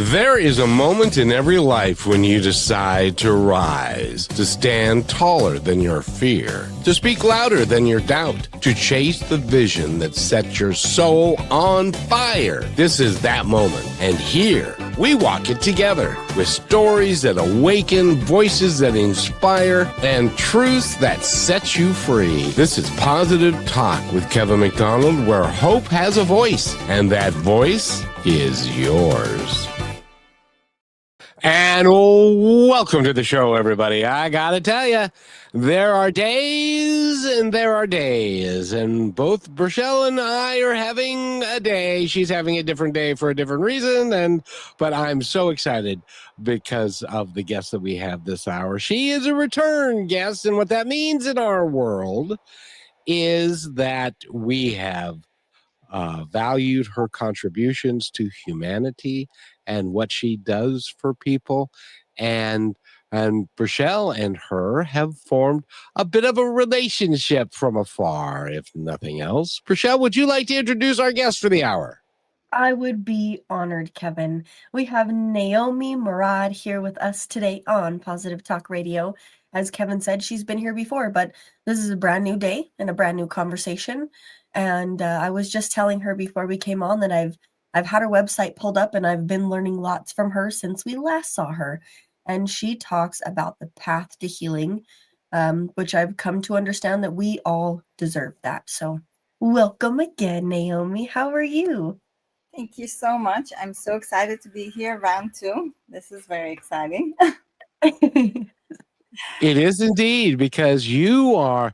There is a moment in every life when you decide to rise, to stand taller than your fear, to speak louder than your doubt, to chase the vision that sets your soul on fire. This is that moment. And here, we walk it together with stories that awaken, voices that inspire, and truths that set you free. This is Positive Talk with Kevin McDonald, where hope has a voice, and that voice is yours. And welcome to the show, everybody. I gotta tell you, there are days and there are days, and both Rochelle and I are having a day. She's having a different day for a different reason, but I'm so excited because of the guest that we have this hour. She is a return guest, and what that means in our world is that we have valued her contributions to humanity and what she does for people. And Rochelle and her have formed a bit of a relationship from afar, if nothing else. Rochelle, would you like to introduce our guest for the hour? I would be honored, Kevin. We have Naomi Morad here with us today on Positive Talk Radio. As Kevin said, she's been here before, but this is a brand new day and a brand new conversation. And I was just telling her before we came on that I've had her website pulled up and I've been learning lots from her since we last saw her. And she talks about the path to healing, which I've come to understand that we all deserve that. So welcome again, Naomi. How are you? Thank you so much. I'm so excited to be here, round two. This is very exciting. It is indeed, because you are...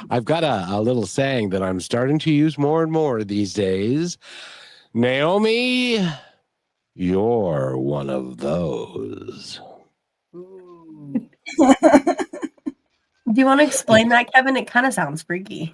I've got a little saying that I'm starting to use more and more these days. Naomi, you're one of those. Ooh. Do you want to explain that, Kevin? It kind of sounds freaky.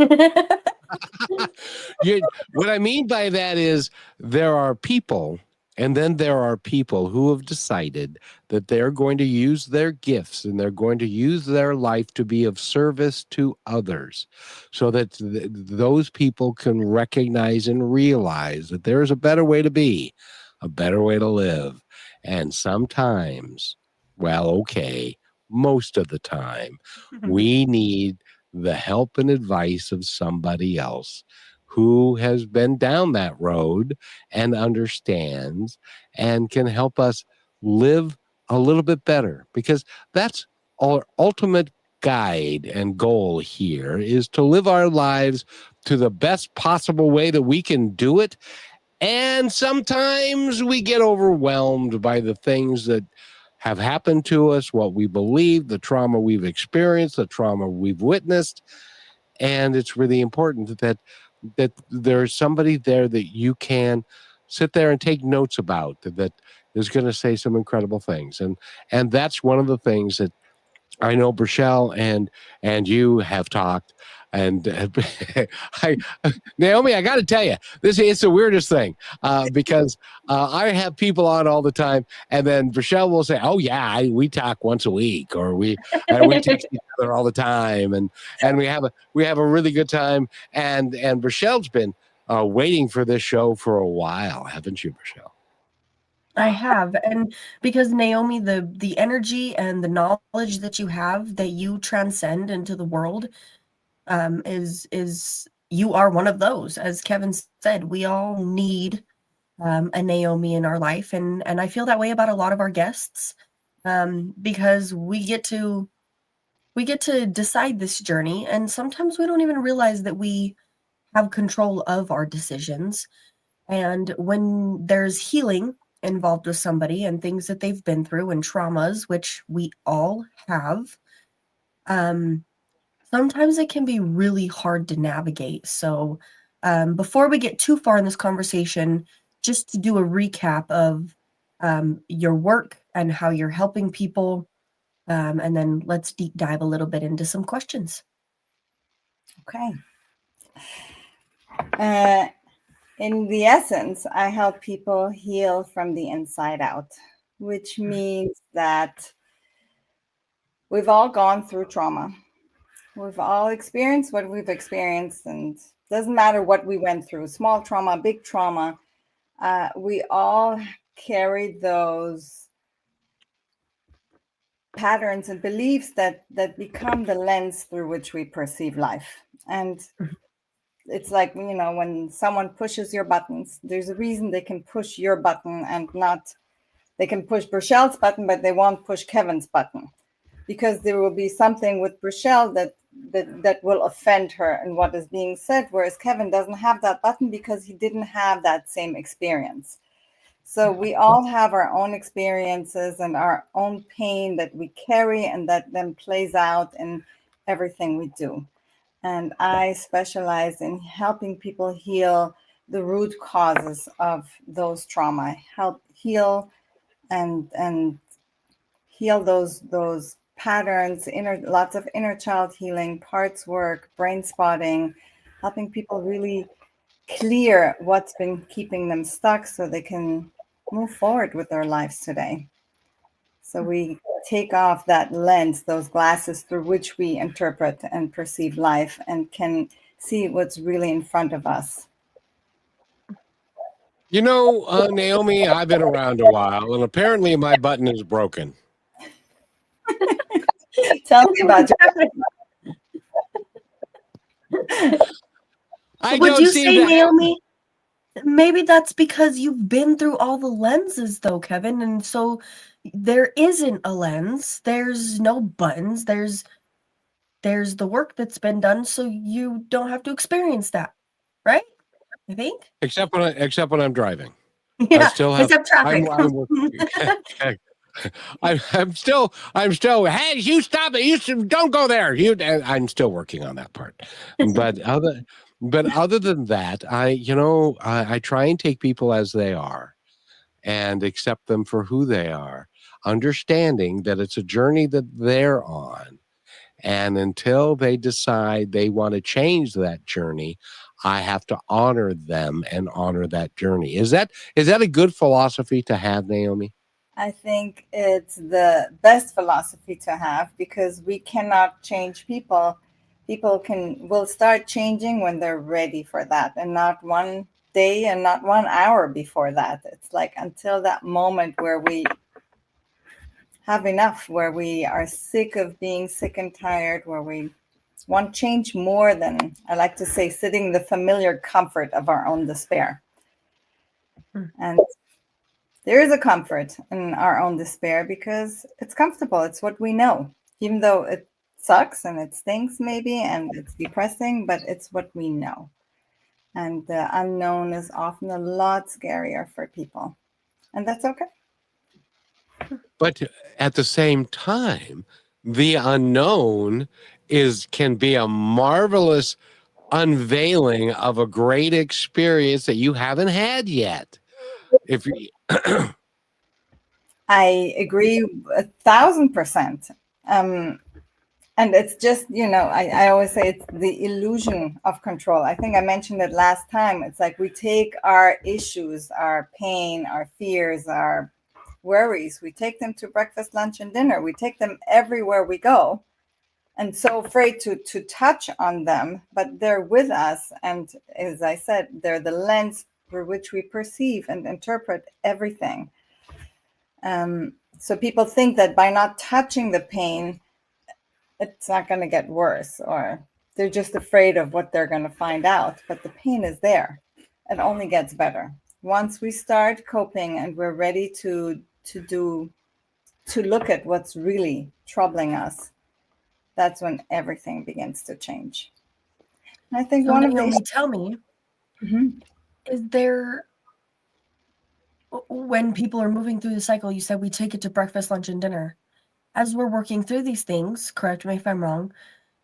What I mean by that is there are people, and then there are people who have decided that they're going to use their gifts and they're going to use their life to be of service to others, so that those people can recognize and realize that there's a better way to be, a better way to live. And sometimes, well, okay, most of the time, we need the help and advice of somebody else who has been down that road and understands and can help us live a little bit better, because that's our ultimate guide and goal here, is to live our lives to the best possible way that we can do it. And sometimes we get overwhelmed by the things that have happened to us, what we believe, the trauma we've experienced, the trauma we've witnessed. And it's really important that there's somebody there that you can sit there and take notes about, that is going to say some incredible things. And that's one of the things that I know Rochelle and you have talked. And Naomi, I got to tell you, it's the weirdest thing, because I have people on all the time, and then Rochelle will say, "Oh yeah, we talk once a week, or we text each other all the time, and we have a really good time." And Rochelle's been waiting for this show for a while, haven't you, Rochelle? I have, and because Naomi, the energy and the knowledge that you have, that you transcend into the world, is you are one of those. As Kevin said, we all need a Naomi in our life, and I feel that way about a lot of our guests, because we get to decide this journey, and sometimes we don't even realize that we have control of our decisions. And when there's healing involved with somebody and things that they've been through and traumas, which we all have, sometimes it can be really hard to navigate. So before we get too far in this conversation, just to do a recap of your work and how you're helping people, and then let's deep dive a little bit into some questions. Okay. In the essence, I help people heal from the inside out, which means that we've all gone through trauma. We've all experienced what we've experienced, and it doesn't matter what we went through, small trauma, big trauma. We all carry those patterns and beliefs that become the lens through which we perceive life. And it's like, when someone pushes your buttons, there's a reason they can push your button and not, they can push Brochelle's button, but they won't push Kevin's button, because there will be something with Brochelle that will offend her and what is being said, whereas Kevin doesn't have that button because he didn't have that same experience. So we all have our own experiences and our own pain that we carry, and that then plays out in everything we do. And I specialize in helping people heal the root causes of those trauma, help heal and heal those patterns, lots of inner child healing, parts work, brain spotting, helping people really clear what's been keeping them stuck so they can move forward with their lives today. So we take off that lens, those glasses through which we interpret and perceive life, and can see what's really in front of us. Naomi, I've been around a while, and apparently my button is broken. Tell me about Would you say, Naomi, maybe that's because you've been through all the lenses, though, Kevin, and so there isn't a lens. There's no buttons. There's the work that's been done, so you don't have to experience that, right? I think. Except when I'm driving. Yeah, I still have, except traffic. I'm still. Hey, you stop it! You don't go there. I'm still working on that part. But other than that, I try and take people as they are, and accept them for who they are, understanding that it's a journey that they're on, and until they decide they want to change that journey, I have to honor them and honor that journey. Is that a good philosophy to have, Naomi? I think it's the best philosophy to have, because we cannot change people. People will start changing when they're ready for that, and not one day and not 1 hour before that. It's like until that moment where we have enough, where we are sick of being sick and tired, where we want change more than, I like to say, sitting in the familiar comfort of our own despair. And there is a comfort in our own despair because it's comfortable. It's what we know, even though it sucks and it stinks maybe and it's depressing, but it's what we know. And the unknown is often a lot scarier for people. And that's okay. But at the same time, the unknown can be a marvelous unveiling of a great experience that you haven't had yet. If you I agree 1,000%. And it's just, I always say it's the illusion of control. I think I mentioned it last time. It's like we take our issues, our pain, our fears, our worries, we take them to breakfast, lunch, and dinner. We take them everywhere we go, and so afraid to touch on them, but they're with us. And as I said, they're the lens through which we perceive and interpret everything. So people think that by not touching the pain, it's not going to get worse, or they're just afraid of what they're going to find out. But the pain is there. It only gets better. Once we start coping and we're ready to look at what's really troubling us, that's when everything begins to change. And I think So one of Naomi, these. tell me, is there, when people are moving through the cycle, you said we take it to breakfast, lunch, and dinner. As we're working through these things, correct me if I'm wrong,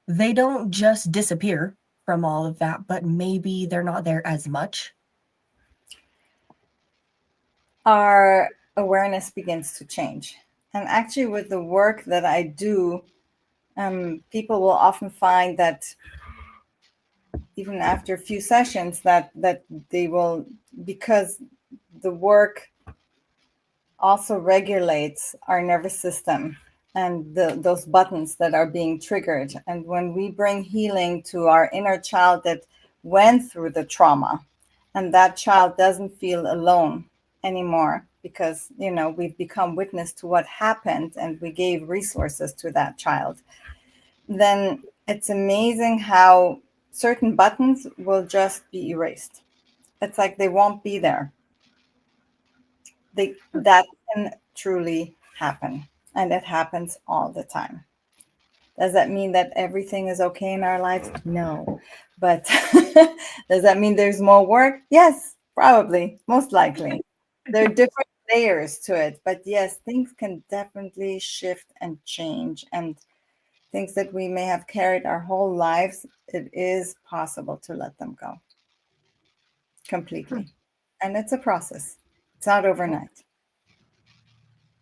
they don't just disappear from all of that, but maybe they're not there as much. Our awareness begins to change. And actually, with the work that I do, people will often find that even after a few sessions that they will, because the work also regulates our nervous system and those buttons that are being triggered. And when we bring healing to our inner child that went through the trauma, and that child doesn't feel alone anymore because, we've become witness to what happened and we gave resources to that child, then it's amazing how certain buttons will just be erased. It's like they won't be there. That can truly happen, and it happens all the time. Does that mean that everything is okay in our lives? No. But does that mean there's more work? Yes, probably, most likely. There are different layers to it. But yes, things can definitely shift and change. And things that we may have carried our whole lives, it is possible to let them go completely. And it's a process. It's not overnight.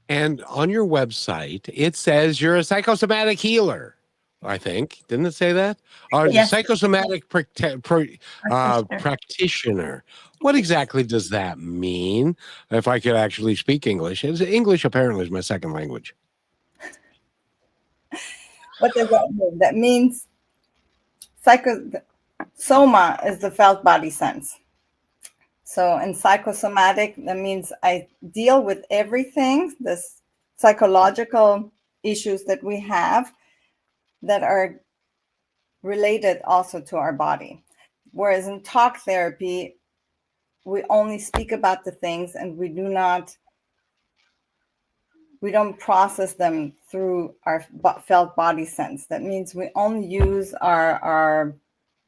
And on your website, it says you're a psychosomatic healer, I think. Didn't it say that? Or Yes. psychosomatic practitioner. What exactly does that mean? If I could actually speak English. English apparently is my second language. What does that mean? That means soma is the felt body sense. So in psychosomatic, that means I deal with everything, this psychological issues that we have that are related also to our body. Whereas in talk therapy, we only speak about the things and we don't process them through our felt body sense. That means we only use our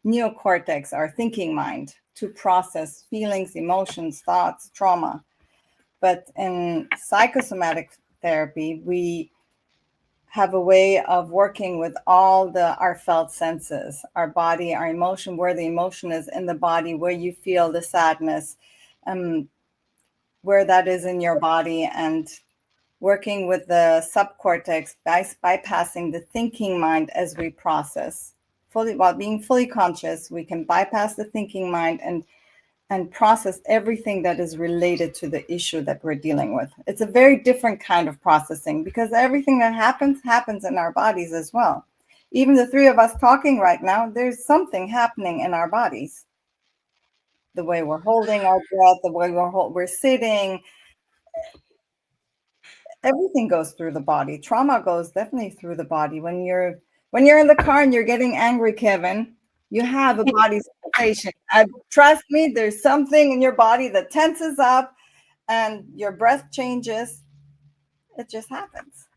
neocortex, our thinking mind, to process feelings, emotions, thoughts, trauma. But in psychosomatic therapy, we have a way of working with all our felt senses, our body, our emotion, where the emotion is in the body, where you feel the sadness, where that is in your body, and working with the subcortex, bypassing the thinking mind as we process. While being fully conscious, we can bypass the thinking mind and process everything that is related to the issue that we're dealing with. It's a very different kind of processing because everything that happens in our bodies as well. Even the three of us talking right now, there's something happening in our bodies. The way we're holding our breath, the way we're sitting, everything goes through the body. Trauma goes definitely through the body. When you're in the car and you're getting angry, Kevin, you have a body sensation. Trust me, there's something in your body that tenses up and your breath changes. It just happens.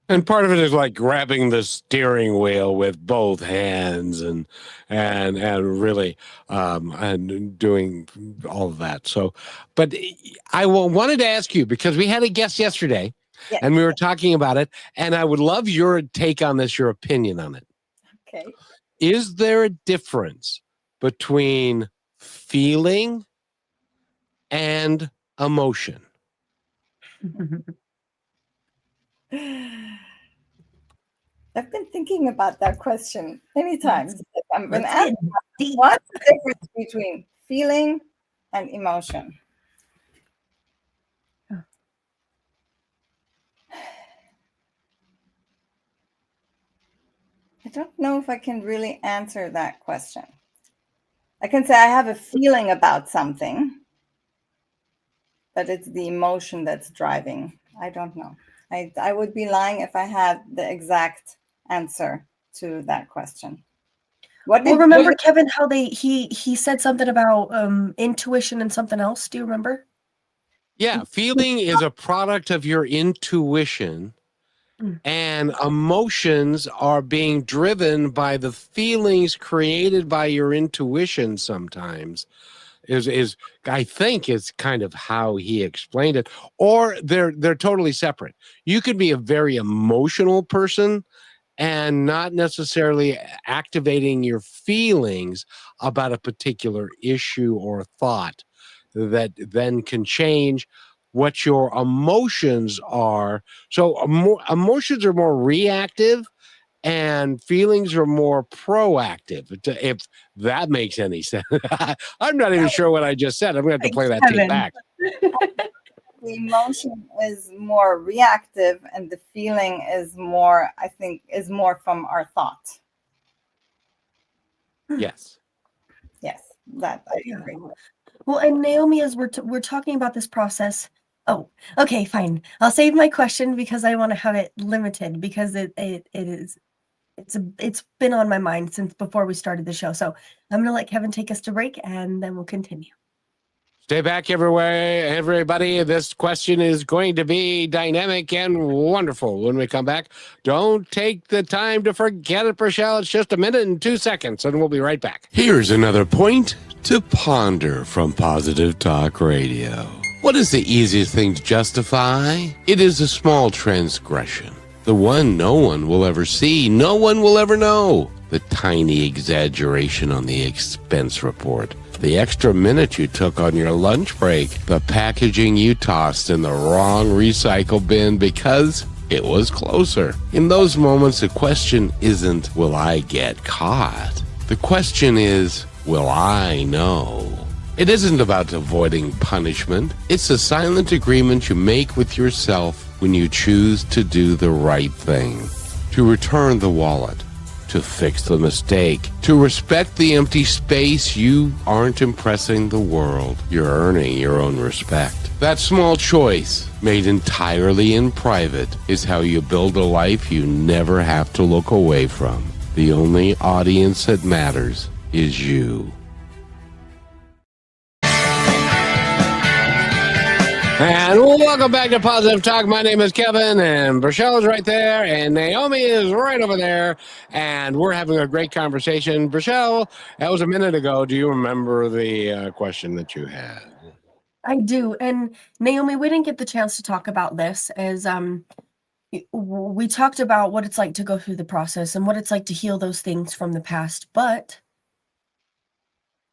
And part of it is like grabbing the steering wheel with both hands and really and doing all of that. So, but I wanted to ask you because we had a guest yesterday, Yeah. and we were talking about it, and I would love your take on this, your opinion on it. Okay. Is there a difference between feeling and emotion? I've been thinking about that question many times. I've been Let's asked, deep. what's the difference between feeling and emotion? I don't know if I can really answer that question. I can say I have a feeling about something, but it's the emotion that's driving. I don't know. I would be lying if I had the exact answer to that question. Well, remember, Kevin, how he said something about intuition and something else? Do you remember? Yeah, feeling is a product of your intuition, and emotions are being driven by the feelings created by your intuition sometimes. Is I think is kind of how he explained it. Or they're totally separate. You could be a very emotional person and not necessarily activating your feelings about a particular issue or thought that then can change what your emotions are. So emotions are more reactive and feelings are more proactive, if that makes any sense. I'm not even sure what I just said. I'm going to have to play that tape back. The emotion is more reactive and the feeling is more, I think, is more from our thought. Yes. Yes, that I agree. Well, and Naomi, as we're talking about this process. Oh, okay, fine. I'll save my question because I want to have it limited because it's been on my mind since before we started the show. So I'm going to let Kevin take us to break, and then we'll continue. Stay back everywhere, everybody. This question is going to be dynamic and wonderful when we come back. Don't take the time to forget it, Rochelle. It's just a minute and 2 seconds, and we'll be right back. Here's another point to ponder from Positive Talk Radio. What is the easiest thing to justify? It is a small transgression. The one no one will ever see, no one will ever know. The tiny exaggeration on the expense report. The extra minute you took on your lunch break. The packaging you tossed in the wrong recycle bin because it was closer. In those moments, the question isn't, will I get caught? The question is, will I know? It isn't about avoiding punishment. It's a silent agreement you make with yourself when you choose to do the right thing. To return the wallet. To fix the mistake. To respect the empty space. You aren't impressing the world. You're earning your own respect. That small choice, made entirely in private, is how you build a life you never have to look away from. The only audience that matters is you. And welcome back to Positive Talk. My name is Kevin, and Rochelle is right there, and Naomi is right over there, and we're having a great conversation. Rochelle, that was a minute ago. Do you remember the question that you had? I do. And Naomi, we didn't get the chance to talk about this as we talked about what it's like to go through the process and what it's like to heal those things from the past. But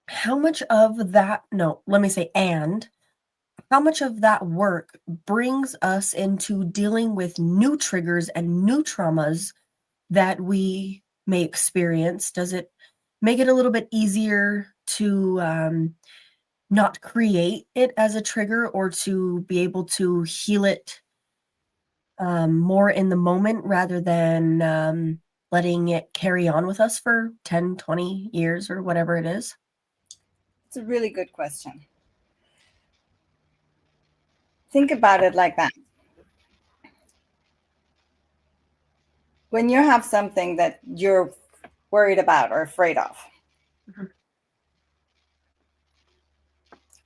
how much of that, no, let me say, and how much of that work brings us into dealing with new triggers and new traumas that we may experience? Does it make it a little bit easier to not create it as a trigger or to be able to heal it more in the moment rather than letting it carry on with us for 10, 20 years or whatever it is? It's a really good question. Think about it like that. When you have something that you're worried about or afraid of, Mhm.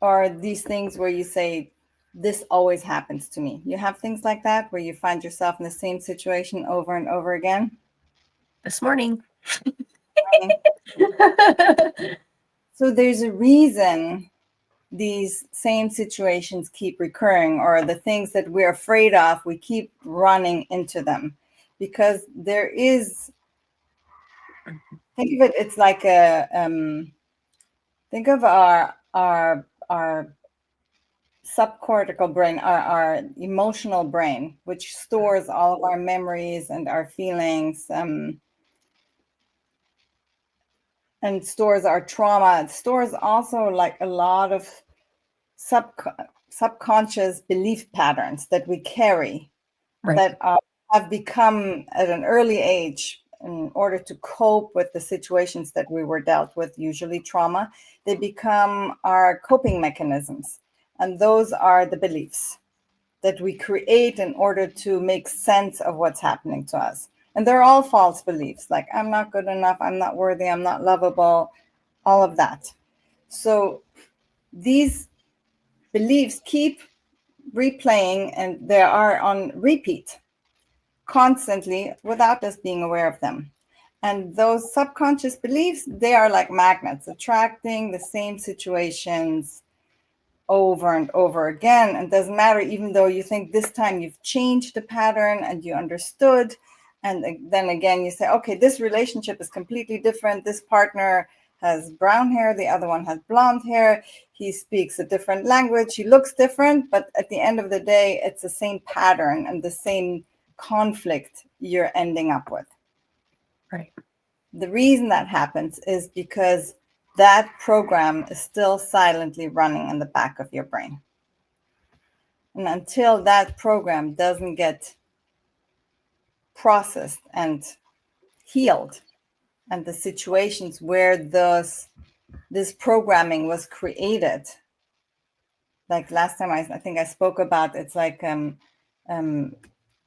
or these things where you say, this always happens to me. You have things like that where you find yourself in the same situation over and over again? This morning. So there's a reason these same situations keep recurring, or the things that we're afraid of, we keep running into them because there is, think of it, it's like a think of our subcortical brain, our emotional brain, which stores all of our memories and our feelings, and stores our trauma. It stores also like a lot of subconscious belief patterns that we carry, Right. that have become at an early age, in order to cope with the situations that we were dealt with, usually trauma. They become our coping mechanisms. And those are the beliefs that we create in order to make sense of what's happening to us. And they're all false beliefs, like I'm not good enough, I'm not worthy, I'm not lovable, all of that. So these beliefs keep replaying, and they are on repeat constantly without us being aware of them. And those subconscious beliefs, they are like magnets, attracting the same situations over and over again. And it doesn't matter, even though you think this time you've changed the pattern and you understood. And then again, you say, okay, this relationship is completely different. This partner has brown hair, the other one has blonde hair. He speaks a different language. He looks different, but at the end of the day, it's the same pattern and the same conflict you're ending up with. Right. The reason that happens is because that program is still silently running in the back of your brain. And until that program doesn't get processed and healed, and the situations where this programming was created like last time I think I spoke about, it's like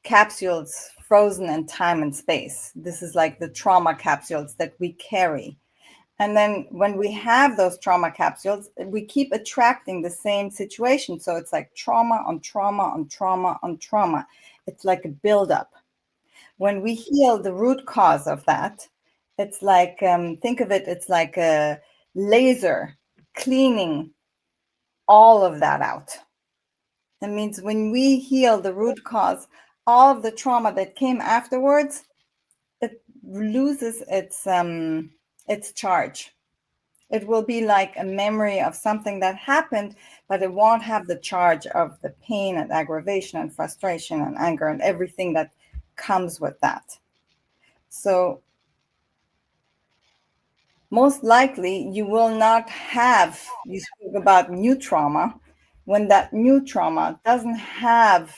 capsules frozen in time and space. This is like the trauma capsules that we carry. And then when we have those trauma capsules, we keep attracting the same situation. So it's like trauma on trauma on trauma on trauma. It's like a buildup. When we heal the root cause of that, it's like, think of it, it's like a laser cleaning all of that out. That means when we heal the root cause, all of the trauma that came afterwards, it loses its charge. It will be like a memory of something that happened, but it won't have the charge of the pain and aggravation and frustration and anger and everything that comes with that. So most likely you will not have, you spoke about new trauma, when that new trauma doesn't have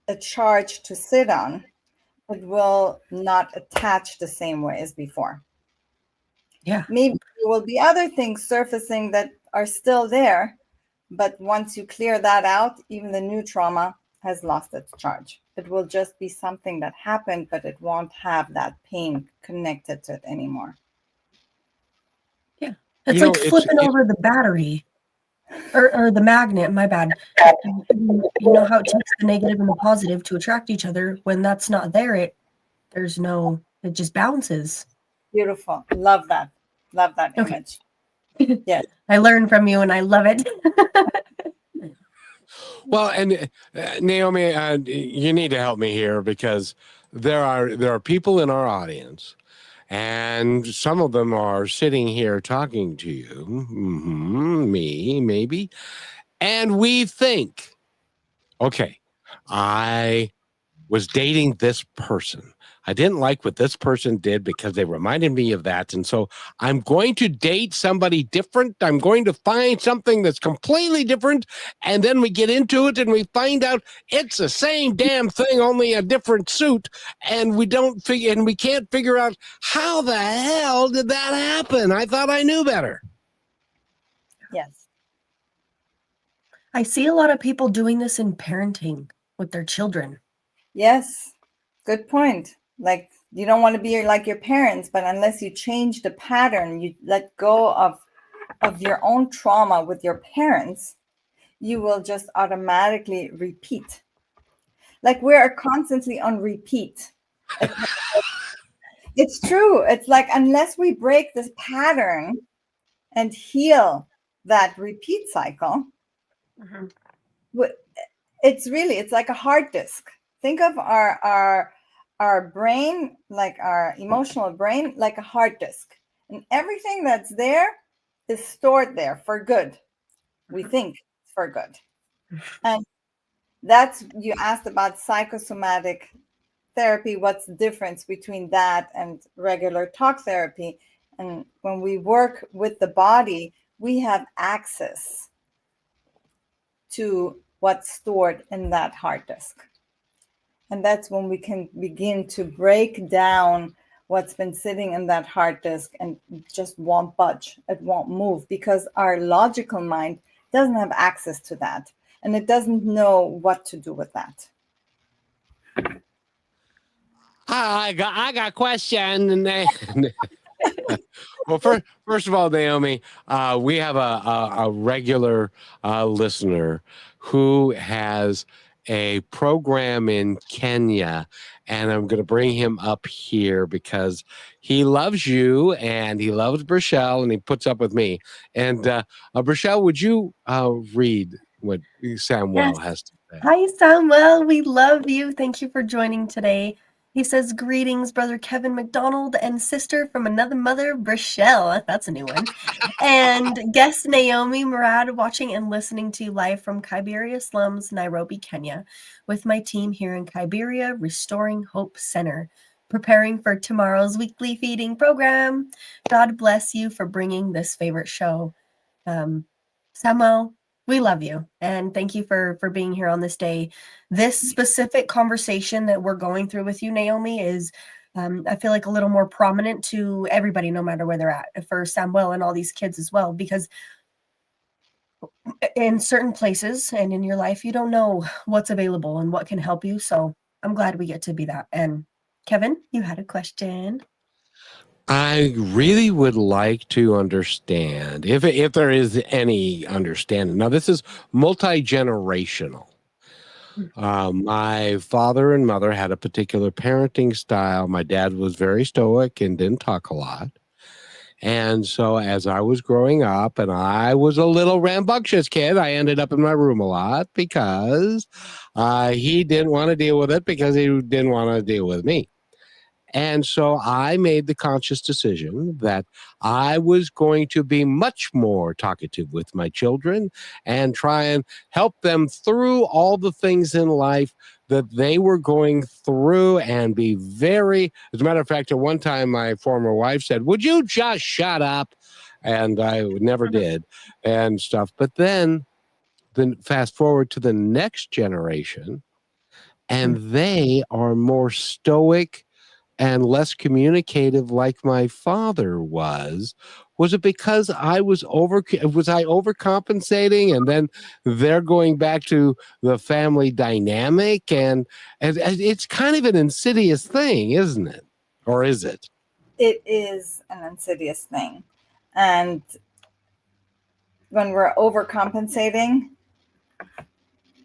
a charge to sit on, it will not attach the same way as before. Yeah. Maybe there will be other things surfacing that are still there, but once you clear that out, even the new trauma has lost its charge. It will just be something that happened, but it won't have that pain connected to it anymore. Yeah. It's You know, like flipping over the battery or the magnet, my bad. You know how it takes the negative and the positive to attract each other. When that's not there, it just bounces. Beautiful. Love that. Love that Okay. image. Yes. I learned from you and I love it. Well, and Naomi, you need to help me here because there are people in our audience, and some of them are sitting here talking to you, me maybe, and we think, okay, I was dating this person. I didn't like what this person did because they reminded me of that. And so I'm going to date somebody different. I'm going to find something that's completely different. And then we get into it and we find out it's the same damn thing, only a different suit. And we can't figure out how the hell did that happen? I thought I knew better. Yes. I see a lot of people doing this in parenting with their children. Yes. Good point. Like, you don't want to be like your parents, but unless you change the pattern, you let go of your own trauma with your parents, you will just automatically repeat. Like, we're constantly on repeat. It's true. It's like, unless we break this pattern and heal that repeat cycle, it's like a hard disk. Think of our brain, like our emotional brain, like a hard disk, and everything that's there is stored there for good. We think it's for good. And that's, you asked about psychosomatic therapy. What's the difference between that and regular talk therapy? And when we work with the body, we have access to what's stored in that hard disk. And that's when we can begin to break down what's been sitting in that hard disk and just won't budge. It won't move because our logical mind doesn't have access to that. And it doesn't know what to do with that. I got a question. Well, first of all, Naomi, we have a regular listener who has a program in Kenya, and I'm going to bring him up here because he loves you and he loves Brichelle and he puts up with me. And Brichelle, would you read what Samuel has to say? Hi, Samuel. We love you. Thank you for joining today. He says, greetings, brother Kevin McDonald and sister from another mother, Brichelle. That's a new one. And guest Naomi Morad, watching and listening to you live from Kaiberia slums, Nairobi, Kenya, with my team here in Kaiberia Restoring Hope Center, preparing for tomorrow's weekly feeding program. God bless you for bringing this favorite show. Samuel, we love you, and thank you for being here on this day. This specific conversation that we're going through with you, Naomi, is I feel like a little more prominent to everybody, no matter where they're at, for Samuel and all these kids as well, because in certain places and in your life, you don't know what's available and what can help you. So I'm glad we get to be that. And Kevin, you had a question. I really would like to understand if there is any understanding. Now, this is multi-generational. My father and mother had a particular parenting style. My dad was very stoic and didn't talk a lot. And so as I was growing up and I was a little rambunctious kid, I ended up in my room a lot because he didn't want to deal with it because he didn't want to deal with me. And so I made the conscious decision that I was going to be much more talkative with my children and try and help them through all the things in life that they were going through and be very, as a matter of fact, at one time, my former wife said, "Would you just shut up?" And I never did and stuff. But then fast forward to the next generation, and they are more stoic and less communicative like my father was it because was I overcompensating, and then they're going back to the family dynamic, and it's kind of an insidious thing, isn't it? Or is it? It is an insidious thing. And when we're overcompensating,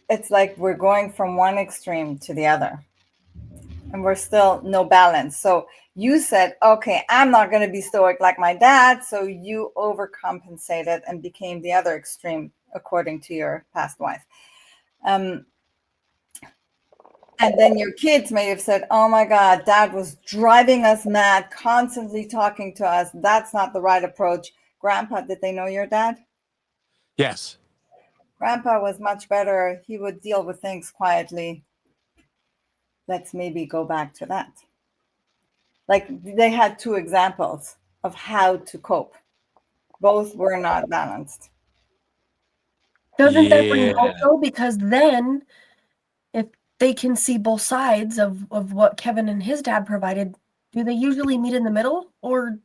it's like we're going from one extreme to the other. And we're still no balance. So you said, okay, I'm not going to be stoic like my dad. So you overcompensated and became the other extreme, according to your past wife. And then your kids may have said, oh my God, dad was driving us mad, constantly talking to us. That's not the right approach. Grandpa, did they know your dad? Yes. Grandpa was much better. He would deal with things quietly. Let's maybe go back to that. Like they had two examples of how to cope. Both were not balanced. Doesn't that bring Yeah. hope though? Because then if they can see both sides of what Kevin and his dad provided, do they usually meet in the middle? Or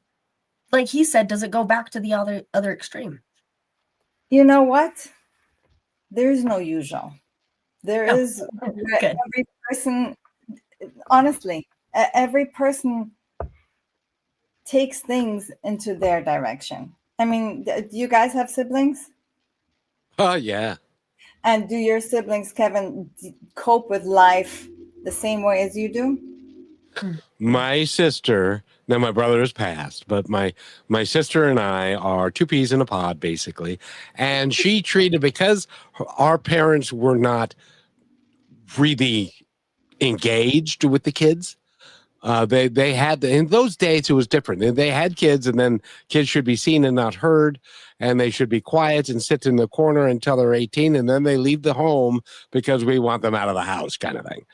like he said, does it go back to the other extreme? You know what? There's no usual. There Oh, is good. every person, honestly, every person takes things into their direction. I mean, do you guys have siblings? Oh, yeah. And do your siblings, Kevin, cope with life the same way as you do? My sister, now my brother has passed, but my sister and I are two peas in a pod, basically. And she treated, because our parents were not really engaged with the kids. They had in those days it was different. They had kids, and then kids should be seen and not heard, and they should be quiet and sit in the corner until they're 18, and then they leave the home because we want them out of the house, kind of thing.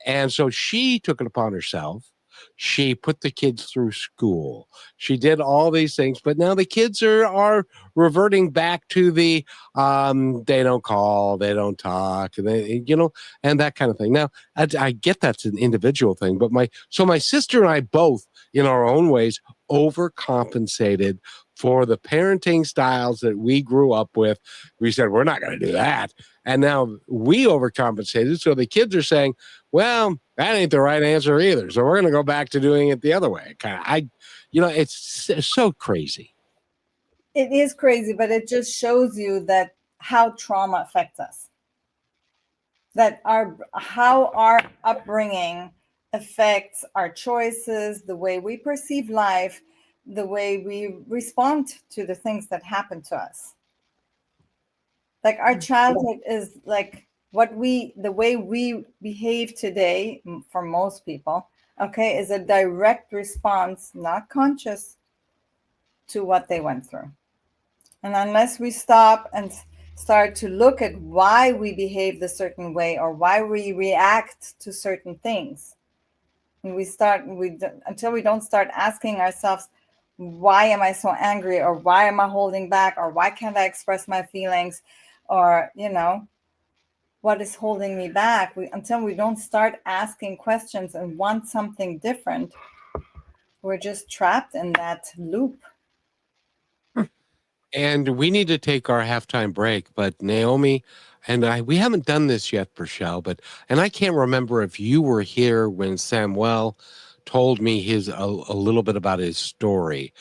And so she took it upon herself. She put the kids through school. She did all these things, but now the kids are reverting back to the they don't call, they don't talk, and and that kind of thing. Now I get that's an individual thing, but my sister and I both, in our own ways, overcompensated for the parenting styles that we grew up with. We said we're not going to do that, and now we overcompensated. So the kids are saying, well, that ain't the right answer either. So we're going to go back to doing it the other way. It's so crazy. It is crazy, but it just shows you that how trauma affects us. That how our upbringing affects our choices, the way we perceive life, the way we respond to the things that happen to us. Like our childhood is like the way we behave today for most people, okay, is a direct response, not conscious, to what they went through. And unless we stop and start to look at why we behave a certain way or why we react to certain things, and until we don't start asking ourselves, why am I so angry, or why am I holding back, or why can't I express my feelings, or what is holding me back, until we don't start asking questions and want something different, we're just trapped in that loop. And we need to take our halftime break, but Naomi and we haven't done this yet, Pershel, and I can't remember if you were here when Samuel told me a little bit about his story,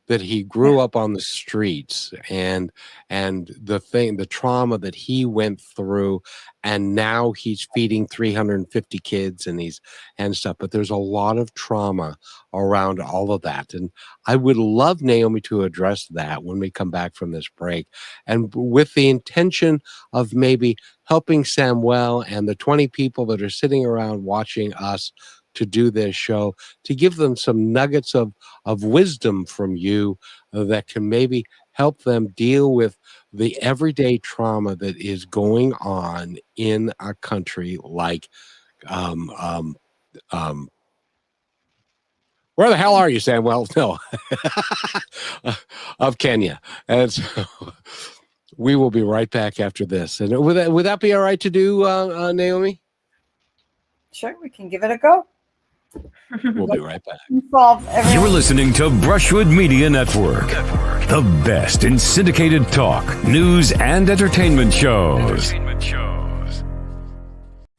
that he grew up on the streets, and the trauma that he went through, and now he's feeding 350 kids and stuff. But there's a lot of trauma around all of that. And I would love Naomi to address that when we come back from this break, and with the intention of maybe helping Samuel and the 20 people that are sitting around watching us to do this show, to give them some nuggets of wisdom from you that can maybe help them deal with the everyday trauma that is going on in a country like um, um, um, where the hell are you, Samuel? No, of Kenya. And so we will be right back after this. And would that be all right to do, Naomi? Sure, we can give it a go. We'll be right back. You're listening to Brushwood Media Network, the best in syndicated talk, news, and entertainment shows.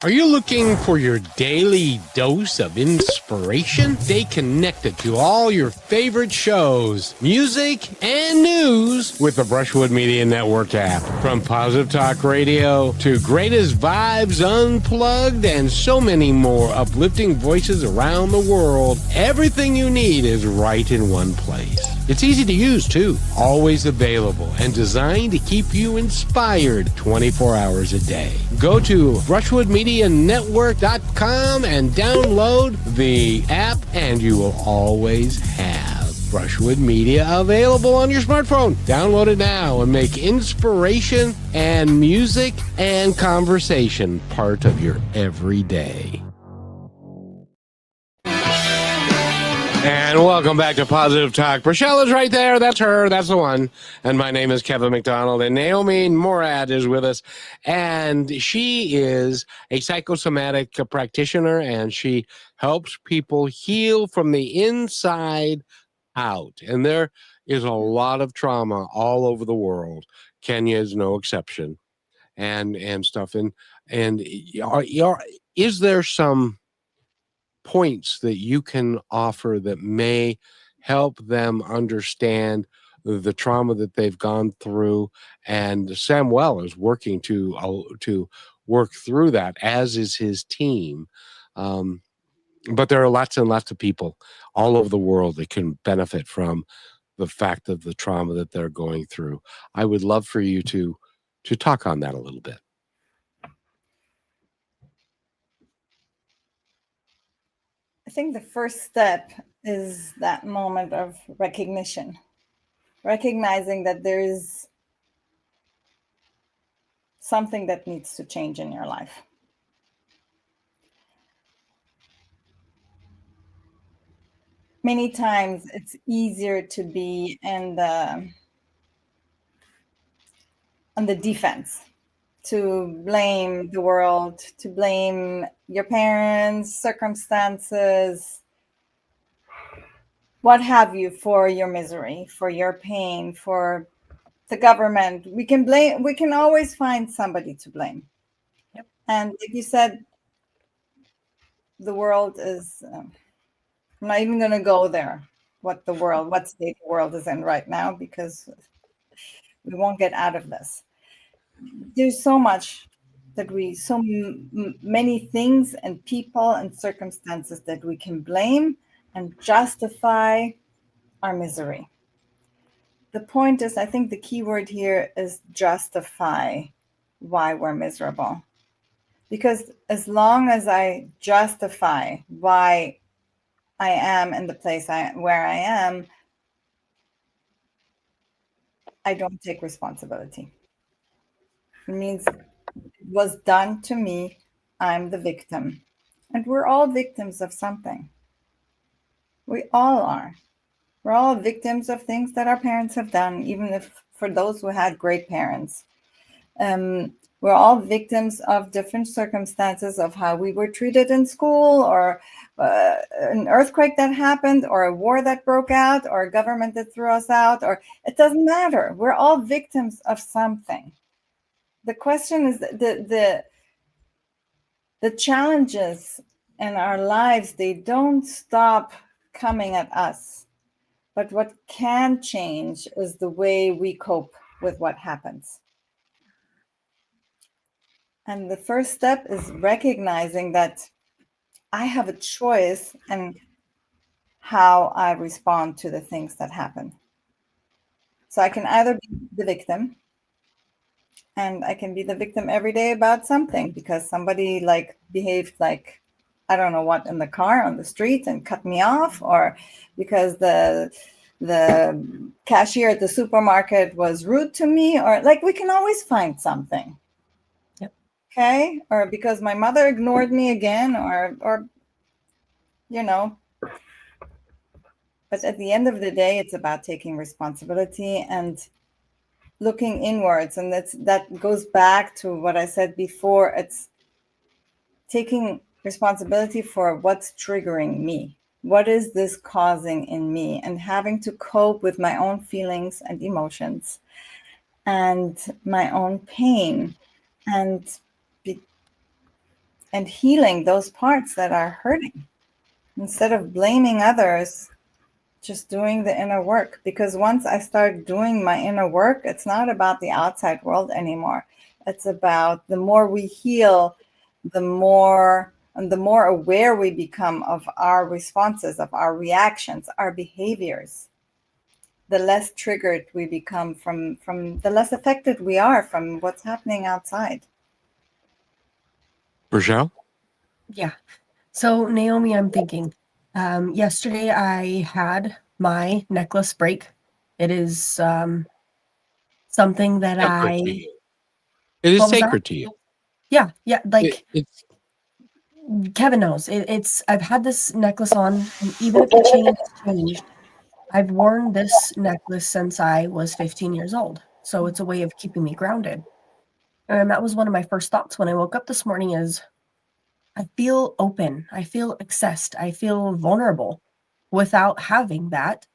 Are you looking for your daily dose of inspiration? Stay connected to all your favorite shows, music, and news with the Brushwood Media Network app. From Positive Talk Radio to Greatest Vibes Unplugged and so many more uplifting voices around the world, everything you need is right in one place. It's easy to use, too. Always available and designed to keep you inspired 24 hours a day. Go to brushwoodmedianetwork.com and download the app, and you will always have Brushwood Media available on your smartphone. Download it now and make inspiration and music and conversation part of your everyday. And welcome back to Positive Talk. Rochelle is right there. That's her. That's the one. And my name is Kevin McDonald. And Naomi Morad is with us. And she is a psychosomatic practitioner. And she helps people heal from the inside out. And there is a lot of trauma all over the world. Kenya is no exception. And stuff. And is there some points that you can offer that may help them understand the trauma that they've gone through? And Samuel is working to work through that, as is his team. But there are lots and lots of people all over the world that can benefit from the fact of the trauma that they're going through. I would love for you to talk on that a little bit. I think the first step is that moment of recognition, recognizing that there is something that needs to change in your life. Many times it's easier to be on the defense, to blame the world, to blame your parents, circumstances, what have you, for your misery, for your pain, for the government. We can always find somebody to blame. Yep. And like you said, the world is, I'm not even going to go there, what state the world is in right now, because we won't get out of this. There's so much that many things and people and circumstances that we can blame and justify our misery. The point is, I think the key word here is justify why we're miserable. Because as long as I justify why I am in the place where I am, I don't take responsibility. It means it was done to me. I'm the victim. And we're all victims of something. We all are. We're all victims of things that our parents have done, even if for those who had great parents. We're all victims of different circumstances of how we were treated in school, or an earthquake that happened, or a war that broke out, or a government that threw us out, or it doesn't matter. We're all victims of something. The question is the challenges in our lives, they don't stop coming at us. But what can change is the way we cope with what happens. And the first step is recognizing that I have a choice in how I respond to the things that happen. So I can either be the victim, and I can be the victim every day about something because somebody like behaved like I don't know what in the car on the street and cut me off, or because the cashier at the supermarket was rude to me, or like we can always find something. Yep. Okay, or because my mother ignored me again, or you know. But at the end of the day, it's about taking responsibility and looking inwards, and that goes back to what I said before. It's taking responsibility for what's triggering me. What is this causing in me? And having to cope with my own feelings and emotions and my own pain, and healing those parts that are hurting instead of blaming others. Just doing the inner work, because once I start doing my inner work, it's not about the outside world anymore. It's about the more we heal, the more aware we become of our responses, of our reactions, our behaviors, the less triggered we become from the less affected we are from what's happening outside. Rochelle? Yeah. So, Naomi, I'm thinking, yesterday I had my necklace break. It is something that Sacred to you. It is What was that? sacred to you. Yeah, like It's Kevin knows. It's I've had this necklace on, and even if the chain has changed, I've worn this necklace since I was 15 years old. So it's a way of keeping me grounded. And that was one of my first thoughts when I woke up this morning is I feel open, I feel accessed, I feel vulnerable without having that.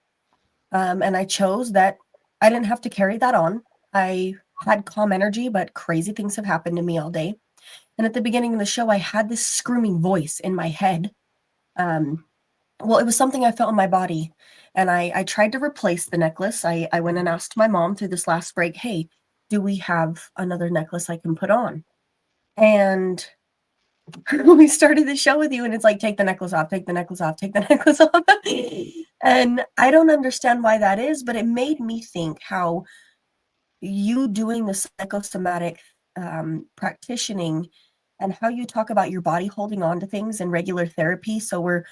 And I chose that I didn't have to carry that on. I had calm energy, but crazy things have happened to me all day. And at the beginning of the show, I had this screaming voice in my head. Well, it was something I felt in my body. And I tried to replace the necklace. I went and asked my mom through this last break, hey, do we have another necklace I can put on? And we started the show with you, and it's like, take the necklace off, take the necklace off, take the necklace off. And I don't understand why that is, but it made me think how you doing the psychosomatic practitioning and how you talk about your body holding on to things in regular therapy. So we're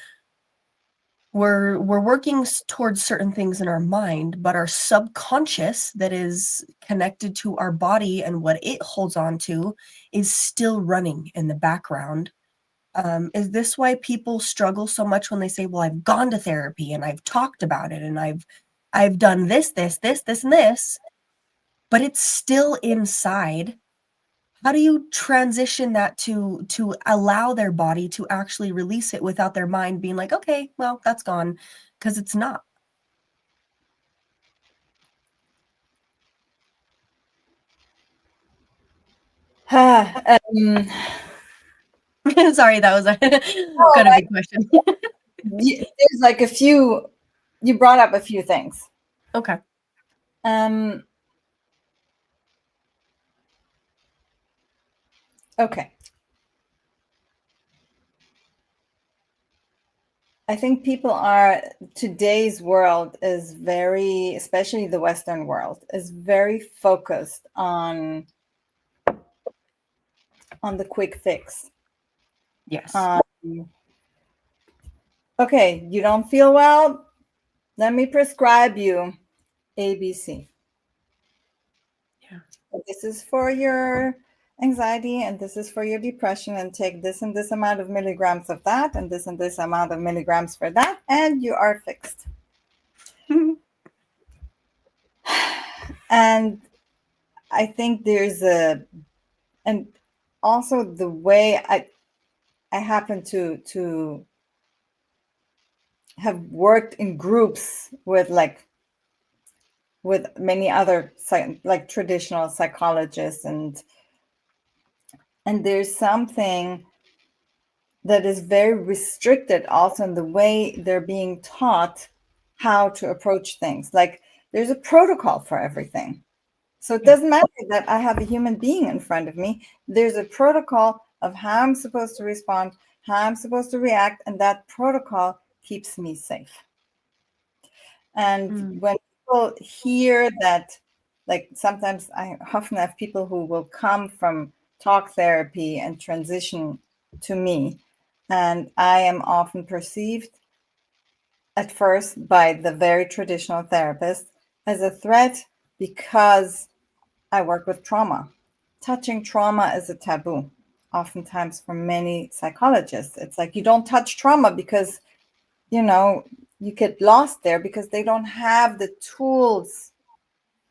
working towards certain things in our mind, but our subconscious that is connected to our body and what it holds on to is still running in the background. Is this why people struggle so much when they say, well, I've gone to therapy and I've talked about it and I've done this, and this, but it's still inside? How do you transition that to allow their body to actually release it without their mind being like, okay, well, that's gone, because it's not. Sorry, that was got a big question. There's like a few, you brought up a few things. Okay. Okay. I think today's world is very, especially the Western world, is very focused on the quick fix. Yes. Okay, you don't feel well? Let me prescribe you ABC. Yeah. This is for your anxiety, and this is for your depression, and take this and this amount of milligrams of that, and this amount of milligrams for that, and you are fixed. And I think there's a And also the way I happen to have worked in groups with many other like traditional psychologists, and there's something that is very restricted also in the way they're being taught how to approach things. Like there's a protocol for everything. So it doesn't matter that I have a human being in front of me. There's a protocol of how I'm supposed to respond, how I'm supposed to react, and that protocol keeps me safe. And when people hear that, like sometimes I often have people who will come from talk therapy and transition to me, and I am often perceived at first by the very traditional therapist as a threat because I work with trauma. Touching trauma is a taboo, oftentimes for many psychologists. It's like you don't touch trauma because, you get lost there because they don't have the tools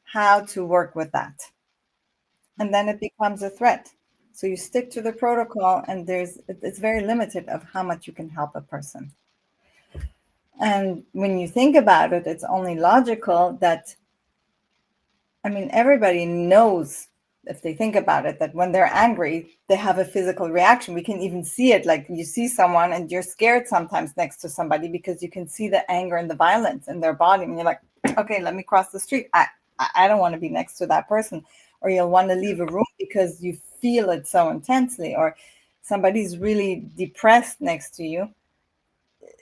how to work with that. And then it becomes a threat. So you stick to the protocol, and it's very limited of how much you can help a person. And when you think about it, it's only logical that, everybody knows, if they think about it, that when they're angry, they have a physical reaction. We can even see it. Like you see someone and you're scared sometimes next to somebody because you can see the anger and the violence in their body. And you're like, okay, let me cross the street. I don't want to be next to that person. Or you'll want to leave a room because you feel it so intensely. Or somebody's really depressed next to you.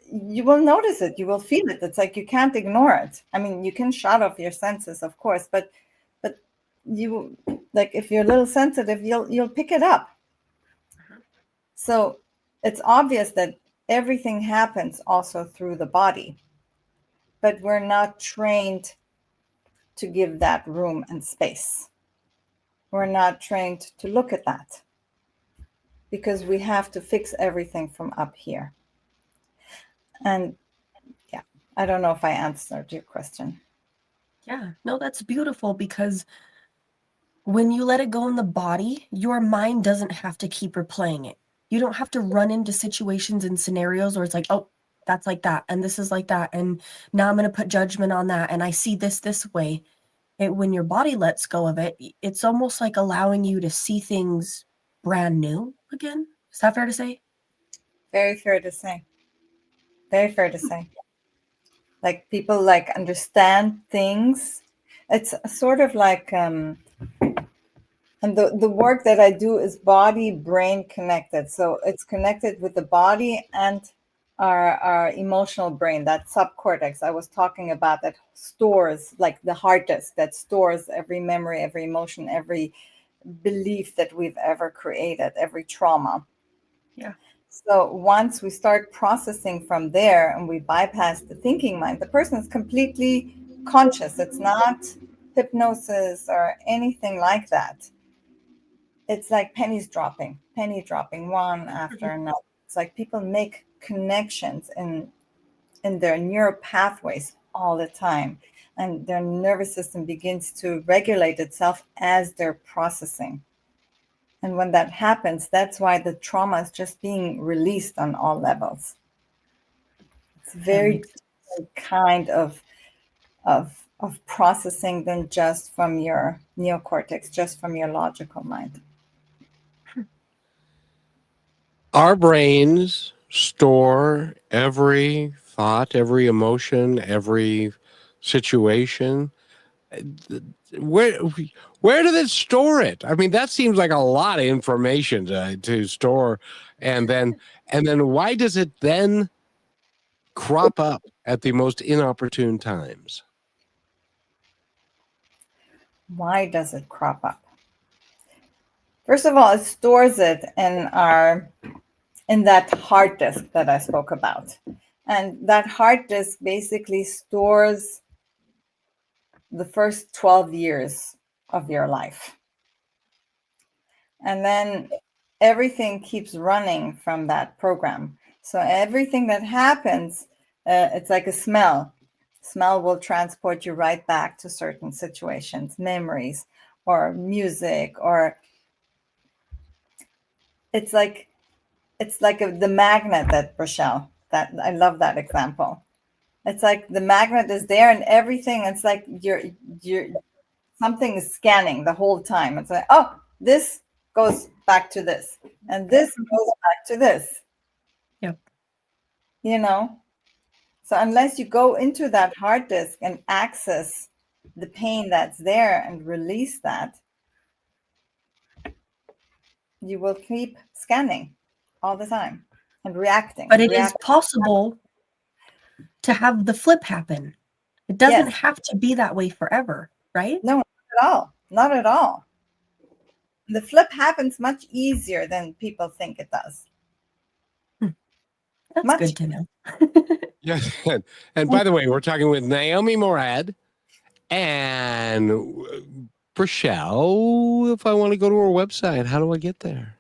You will notice it. You will feel it. It's like you can't ignore it. You can shut off your senses, of course, but you, like, if you're a little sensitive, you'll pick it up. So it's obvious that everything happens also through the body, but we're not trained to give that room and space. We're not trained to look at that because we have to fix everything from up here. And yeah, I don't know if I answered your question. Yeah, no, that's beautiful, because when you let it go in the body, your mind doesn't have to keep replaying it. You don't have to run into situations and scenarios where it's like, oh, that's like that, and this is like that, and now I'm going to put judgment on that, and I see this way. When your body lets go of it, it's almost like allowing you to see things brand new again. Is that fair to say? Very fair to say. Very fair to say. Like people understand things. It's sort of like, and the work that I do is body brain connected. So it's connected with the body and our emotional brain, that subcortex I was talking about, that stores, like the hard disk that stores every memory, every emotion, every belief that we've ever created, every trauma. Yeah. So once we start processing from there and we bypass the thinking mind, the person is completely conscious. It's not hypnosis or anything like that. It's like penny dropping one after another. It's like people make connections in their neural pathways all the time, and their nervous system begins to regulate itself as they're processing. And when that happens, that's why the trauma is just being released on all levels. It's very different kind of processing than just from your neocortex, just from your logical mind. Our brains store every thought, every emotion, every situation. Where did it store it? That seems like a lot of information to store, and then why does it then crop up at the most inopportune times? Why does it crop up? First of all, it stores it in that hard disk that I spoke about. And that hard disk basically stores the first 12 years of your life. And then everything keeps running from that program. So everything that happens, it's like a smell. Smell will transport you right back to certain situations, memories, or music, or It's like the magnet that Rochelle. That I love that example. It's like the magnet is there and everything. It's like you're something is scanning the whole time. It's like, oh, this goes back to this, and this goes back to this. Yep. You know. So unless you go into that hard disk and access the pain that's there and release that, you will keep scanning all the time and reacting. But it is possible to have the flip happen. It doesn't have to be that way forever, right? No, not at all. Not at all. The flip happens much easier than people think it does. That's Much. good to know. Yes. And by the way, we're talking with Naomi Morad and Rochelle. If I want to go to her website, how do I get there?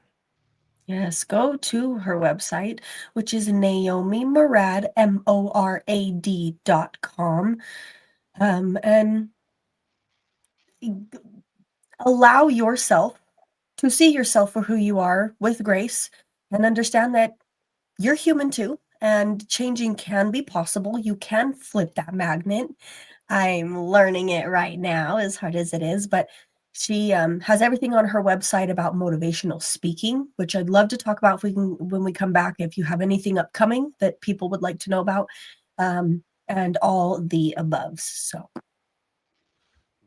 Yes, go to her website, which is Naomi Morad, MORAD.com. And allow yourself to see yourself for who you are with grace and understand that you're human too, and changing can be possible. You can flip that magnet. I'm learning it right now, as hard as it is, but she has everything on her website about motivational speaking, which I'd love to talk about if we can, when we come back, if you have anything upcoming that people would like to know about, and all the above. So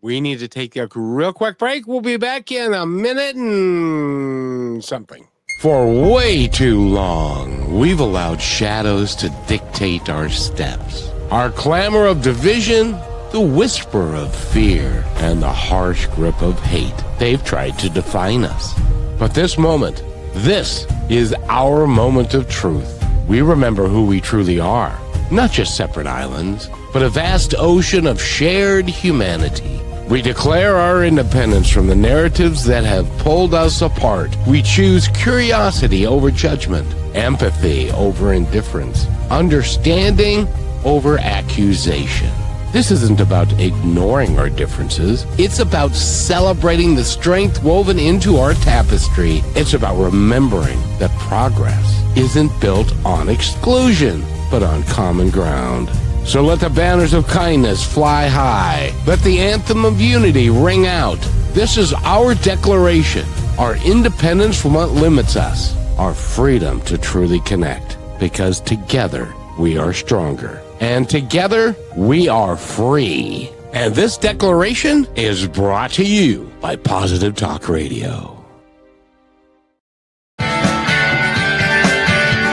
We need to take a real quick break. We'll be back in a minute and something. For way too long, we've allowed shadows to dictate our steps. Our clamor of division, the whisper of fear, and the harsh grip of hate. They've tried to define us. But this moment, this is our moment of truth. We remember who we truly are. Not just separate islands, but a vast ocean of shared humanity. We declare our independence from the narratives that have pulled us apart. We choose curiosity over judgment, empathy over indifference, understanding over accusation. This isn't about ignoring our differences. It's about celebrating the strength woven into our tapestry. It's about remembering that progress isn't built on exclusion, but on common ground. So let the banners of kindness fly high. Let the anthem of unity ring out. This is our declaration, our independence from what limits us, our freedom to truly connect. Because together we are stronger. And together we are free. And this declaration is brought to you by Positive Talk Radio.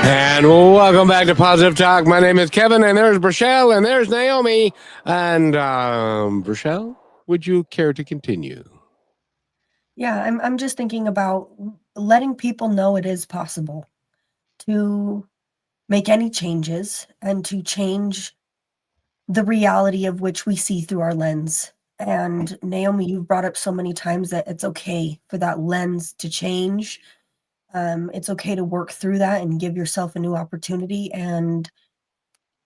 And welcome back to Positive Talk. My name is Kevin, and there's Rochelle, and there's Naomi. And Rochelle, would you care to continue? yeah, I'm just thinking about letting people know it is possible to make any changes and to change the reality of which we see through our lens. And Naomi, you've brought up so many times that it's okay for that lens to change. It's okay to work through that and give yourself a new opportunity. And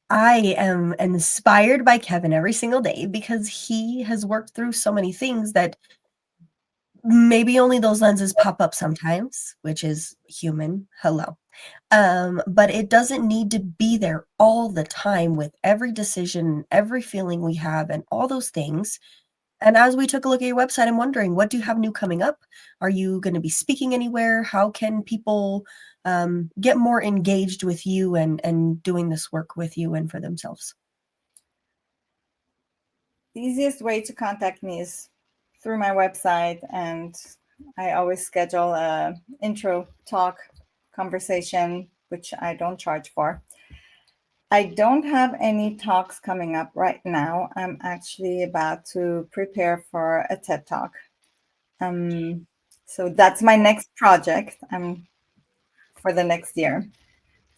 I am inspired by Kevin every single day because he has worked through so many things that maybe only those lenses pop up sometimes, which is human. Hello. But it doesn't need to be there all the time with every decision, every feeling we have, and all those things. And as we took a look at your website, I'm wondering, what do you have new coming up? Are you going to be speaking anywhere? How can people get more engaged with you and doing this work with you and for themselves? The easiest way to contact me is through my website, and I always schedule a intro talk conversation, which I don't charge for. I don't have any talks coming up right now. I'm actually about to prepare for a TED Talk. So that's my next project for the next year.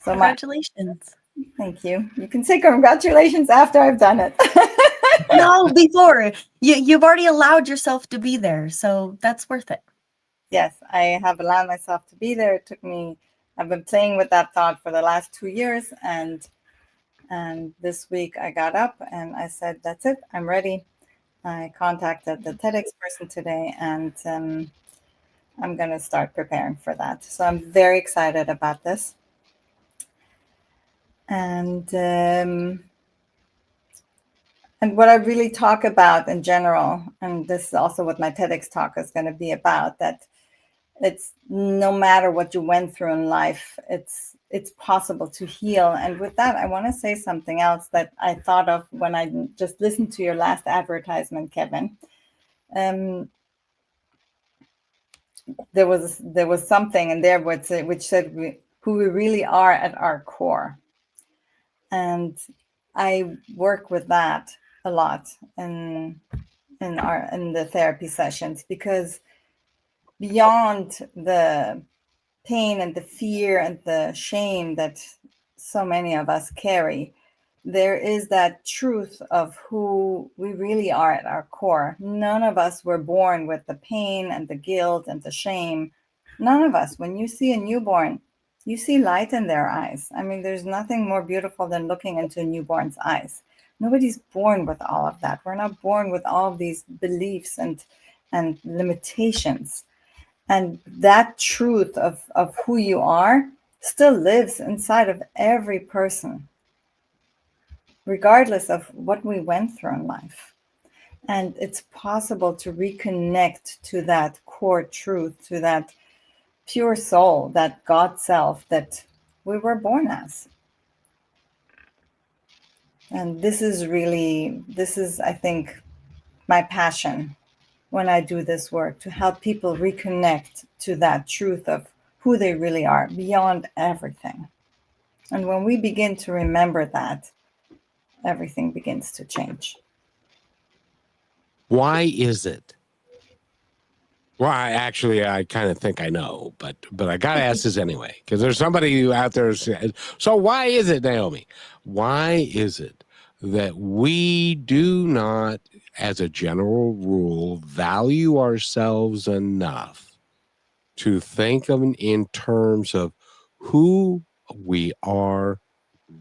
So Congratulations. thank you. You can say congratulations after I've done it. No, before. You've already allowed yourself to be there, so that's worth it. Yes, I have allowed myself to be there. I've been playing with that thought for the last 2 years, and this week I got up and I said, that's it, I'm ready. I contacted the TEDx person today, and I'm going to start preparing for that. So I'm very excited about this. And what I really talk about in general, and this is also what my TEDx talk is going to be about, that it's no matter what you went through in life, it's possible to heal. And with that, I want to say something else that I thought of when I just listened to your last advertisement, Kevin. There was something in there which said who we really are at our core. And I work with that a lot in the therapy sessions, because beyond the pain and the fear and the shame that so many of us carry, there is that truth of who we really are at our core. None of us were born with the pain and the guilt and the shame. None of us. When you see a newborn, you see light in their eyes. I mean, there's nothing more beautiful than looking into a newborn's eyes. Nobody's born with all of that. We're not born with all of these beliefs and limitations. And that truth of who you are still lives inside of every person, regardless of what we went through in life. And it's possible to reconnect to that core truth, to that pure soul, that God self that we were born as. And this is, I think, my passion when I do this work, to help people reconnect to that truth of who they really are beyond everything. And when we begin to remember that, everything begins to change. Why is it? Well, I kind of think I know, but I got to ask this anyway, because there's somebody out there who says, so why is it, Naomi? Why is it that we do not, as a general rule, value ourselves enough to think of in terms of who we are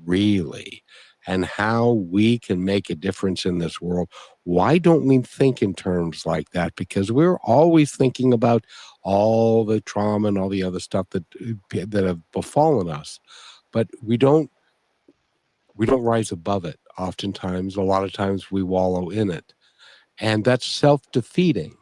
really and how we can make a difference in this world? Why don't we think in terms like that? Because we're always thinking about all the trauma and all the other stuff that have befallen us, but we don't rise above it. Oftentimes, a lot of times we wallow in it, and that's self-defeating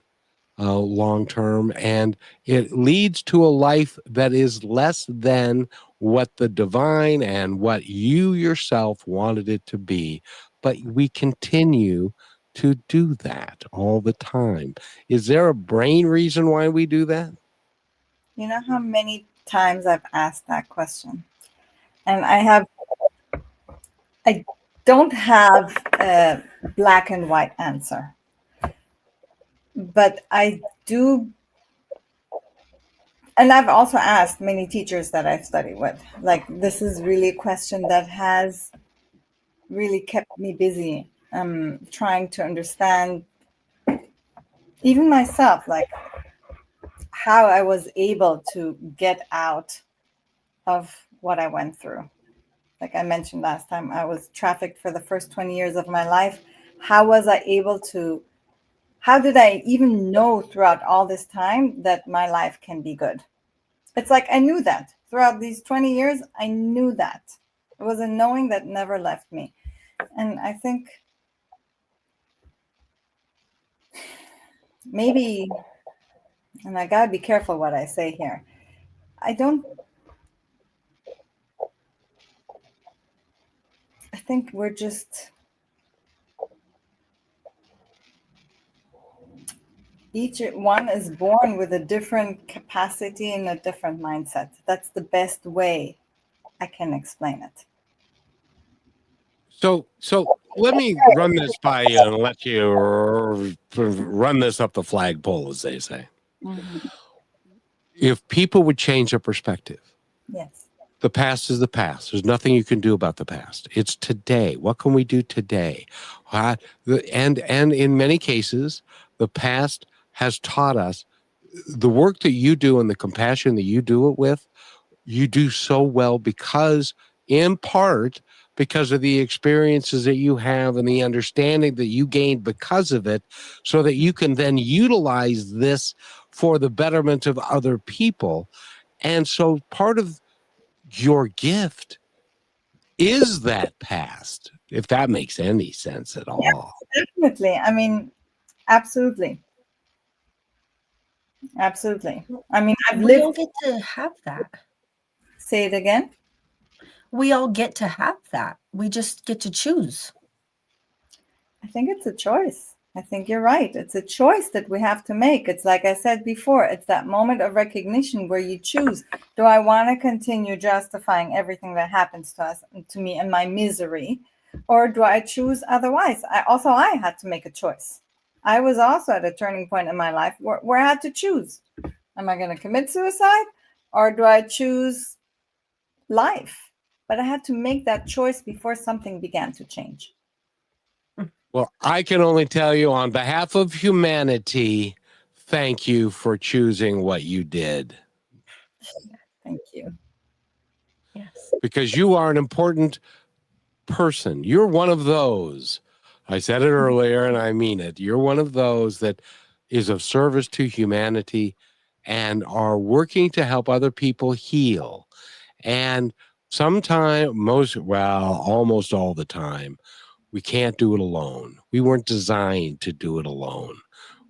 long term, and it leads to a life that is less than what the divine and what you yourself wanted it to be. But we continue to do that all the time. Is there a brain reason why we do that? You know how many times I've asked that question? And I don't have a black and white answer, but I do. And I've also asked many teachers that I've studied with, like, this is really a question that has really kept me busy, trying to understand even myself, like how I was able to get out of what I went through. Like I mentioned last time, I was trafficked for the first 20 years of my life. How was I able to, how did I even know throughout all this time that my life can be good? It's like I knew that throughout these 20 years, I knew that. It was a knowing that never left me. And I think maybe, and I gotta be careful what I say here, I think we're just, each one is born with a different capacity and a different mindset. That's the best way I can explain it. So let me run this by you and let you run this up the flagpole, as they say. Mm-hmm. If people would change their perspective, Yes. the past is the past. There's nothing you can do about the past. It's today. What can we do today? And in many cases, the past has taught us the work that you do and the compassion that you do it with, you do so well because, in part, because of the experiences that you have and the understanding that you gained because of it, so that you can then utilize this for the betterment of other people. And so part of your gift is that past, if that makes any sense at all. Definitely. I mean, absolutely. Absolutely. I mean, I've We all lived. get to have that. Say it again. We all get to have that. We just get to choose. I think it's a choice. I think you're right. It's a choice that we have to make. It's like I said before, it's that moment of recognition where you choose. Do I want to continue justifying everything that happens to us, to me, and my misery? Or do I choose otherwise? I had to make a choice. I was also at a turning point in my life where I had to choose. Am I going to commit suicide, or do I choose life? But I had to make that choice before something began to change. Well, I can only tell you on behalf of humanity, thank you for choosing what you did. Thank you. Yes. Because you are an important person. You're one of those. I said it earlier and I mean it. You're one of those that is of service to humanity and are working to help other people heal. And almost all the time, we can't do it alone. We weren't designed to do it alone.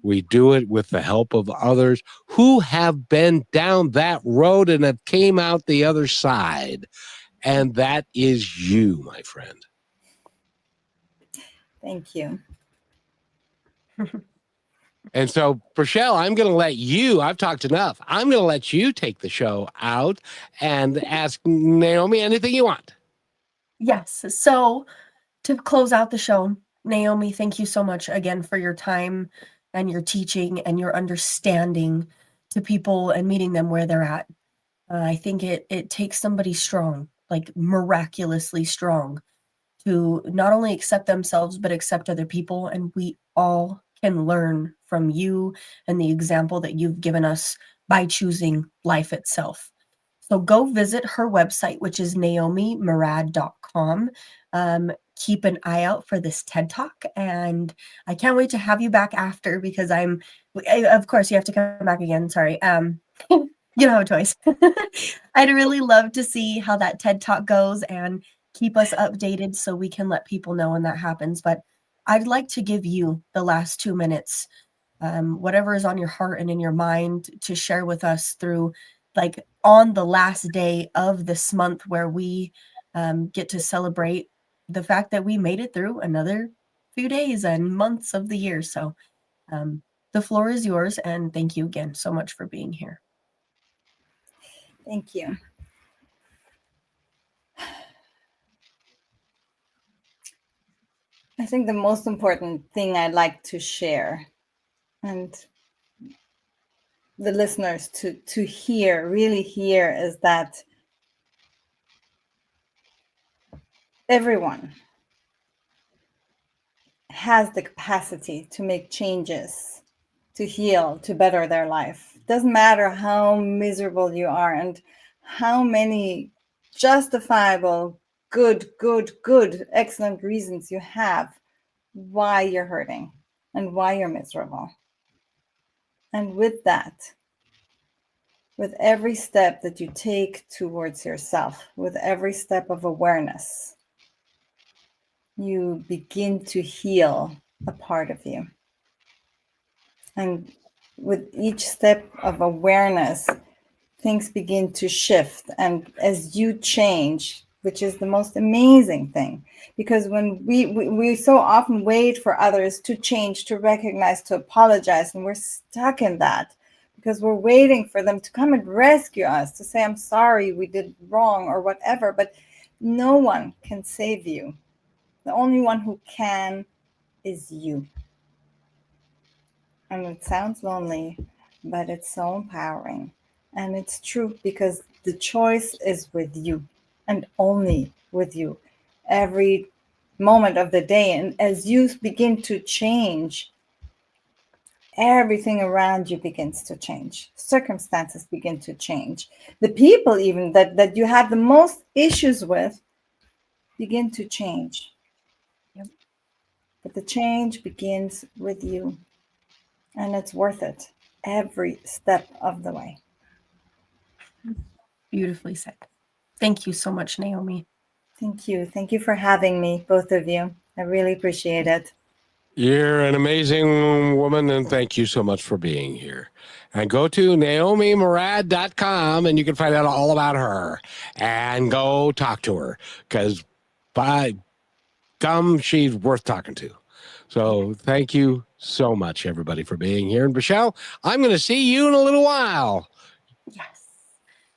We do it with the help of others who have been down that road and have came out the other side. And that is you, my friend. Thank you. And so, Rochelle, I'm going to let you, I've talked enough. I'm going to let you take the show out and ask Naomi anything you want. Yes. So to close out the show, Naomi, thank you so much again for your time and your teaching and your understanding to people and meeting them where they're at. I think it takes somebody strong, like miraculously strong, to not only accept themselves, but accept other people. And we all can learn from you and the example that you've given us by choosing life itself. So go visit her website, which is naomimorad.com. Keep an eye out for this TED Talk. And I can't wait to have you back after, because of course, you have to come back again. Sorry. You don't have a choice. I'd really love to see how that TED Talk goes and keep us updated so we can let people know when that happens. But I'd like to give you the last 2 minutes, whatever is on your heart and in your mind, to share with us through, like, on the last day of this month where we get to celebrate the fact that we made it through another few days and months of the year. So the floor is yours, and thank you again so much for being here. Thank you. I think the most important thing I'd like to share, and the listeners to hear, really hear, is that everyone has the capacity to make changes, to heal, to better their life. Doesn't matter how miserable you are and how many justifiable, good, excellent reasons you have why you're hurting and why you're miserable. And with that, with every step that you take towards yourself, with every step of awareness, you begin to heal a part of you. And with each step of awareness, things begin to shift. And as you change, which is the most amazing thing, because when we so often wait for others to change, to recognize, to apologize, and we're stuck in that because we're waiting for them to come and rescue us, to say, I'm sorry, we did wrong or whatever. But no one can save you. The only one who can is you. And it sounds lonely, but it's so empowering. And it's true, because the choice is with you and only with you every moment of the day. And as you begin to change, everything around you begins to change. Circumstances begin to change. The people even that you have the most issues with begin to change. Yep. But the change begins with you. And it's worth it. every step of the way. Beautifully said. Thank you so much, Naomi. Thank you. Thank you for having me, both of you. I really appreciate it. You're an amazing woman, and thank you so much for being here. And go to naomimorad.com, and you can find out all about her. And go talk to her, because by gum, she's worth talking to. So thank you so much, everybody, for being here. And Michelle, I'm going to see you in a little while. Yes.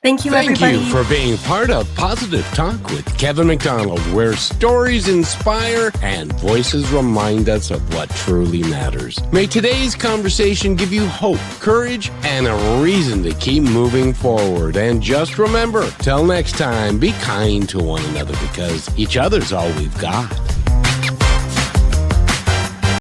Thank you, Thank everybody. you for being part of Positive Talk with Kevin McDonald, where stories inspire and voices remind us of what truly matters. May today's conversation give you hope, courage, and a reason to keep moving forward. And just remember, till next time, be kind to one another because each other's all we've got.